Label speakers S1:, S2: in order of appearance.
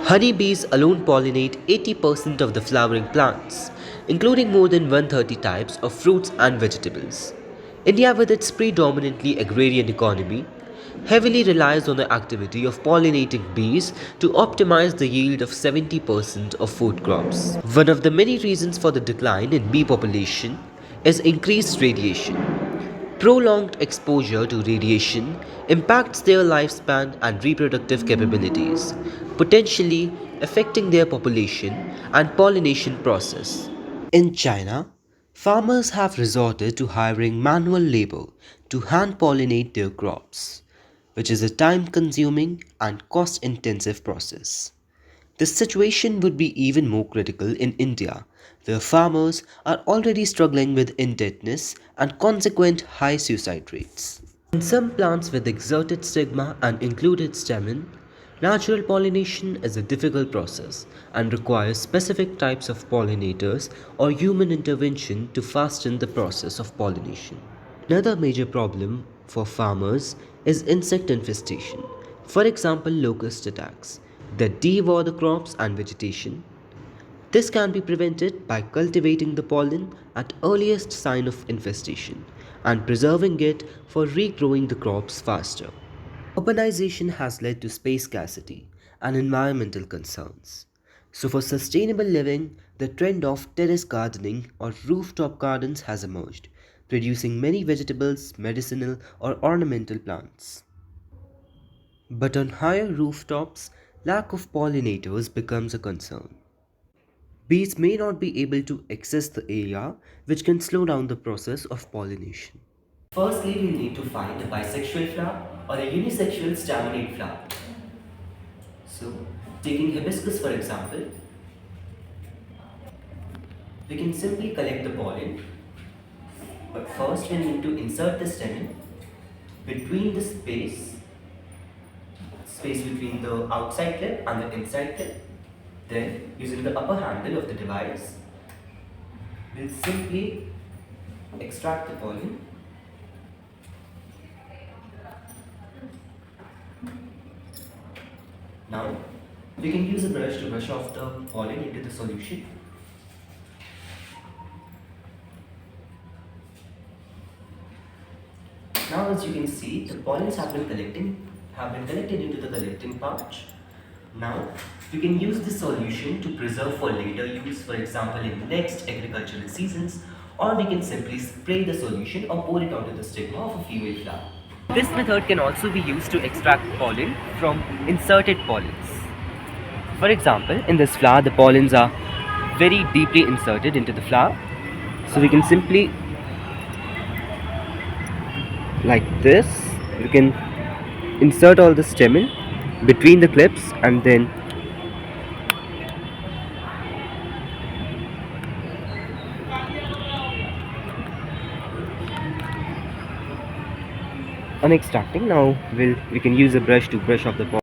S1: Honeybees alone pollinate 80% of the flowering plants, including more than 130 types of fruits and vegetables. India, with its predominantly agrarian economy, heavily relies on the activity of pollinating bees to optimize the yield of 70% of food crops. One of the many reasons for the decline in bee population is increased radiation. Prolonged exposure to radiation impacts their lifespan and reproductive capabilities, potentially affecting their population and pollination process. In China, farmers have resorted to hiring manual labor to hand pollinate their crops, which is a time consuming and cost intensive process. This situation would be even more critical in India, where farmers are already struggling with indebtedness and consequent high suicide rates. In some plants with exerted stigma and included stamen, natural pollination is a difficult process and requires specific types of pollinators or human intervention to fasten the process of pollination. Another major problem for farmers is insect infestation, for example, locust attacks that devour the crops and vegetation. This can be prevented by cultivating the pollen at earliest sign of infestation and preserving it for regrowing the crops faster. Urbanization has led to space scarcity and environmental concerns. So, for sustainable living, the trend of terrace gardening or rooftop gardens has emerged, producing many vegetables, medicinal, or ornamental plants. But on higher rooftops, lack of pollinators becomes a concern. Bees may not be able to access the area, which can slow down the process of pollination. Firstly, we need to find a bisexual flower or a unisexual staminate flower. So, taking hibiscus for example, we can simply collect the pollen, but first we need to insert the stamen between the space between the outside clip and the inside clip. Then, using the upper handle of the device, we'll simply extract the pollen. Now, we can use a brush to brush off the pollen into the solution. Now, as you can see, the pollens have been collected into the collecting pouch. Now, we can use this solution to preserve for later use, for example in the next agricultural seasons, or we can simply spray the solution or pour it onto the stigma of a female flower. This method can also be used to extract pollen from inserted pollens. For example, in this flower, the pollens are very deeply inserted into the flower. So we can simply, like this, we can insert all the stamen between the clips and then on extracting. Now we can use a brush to brush off the pollen.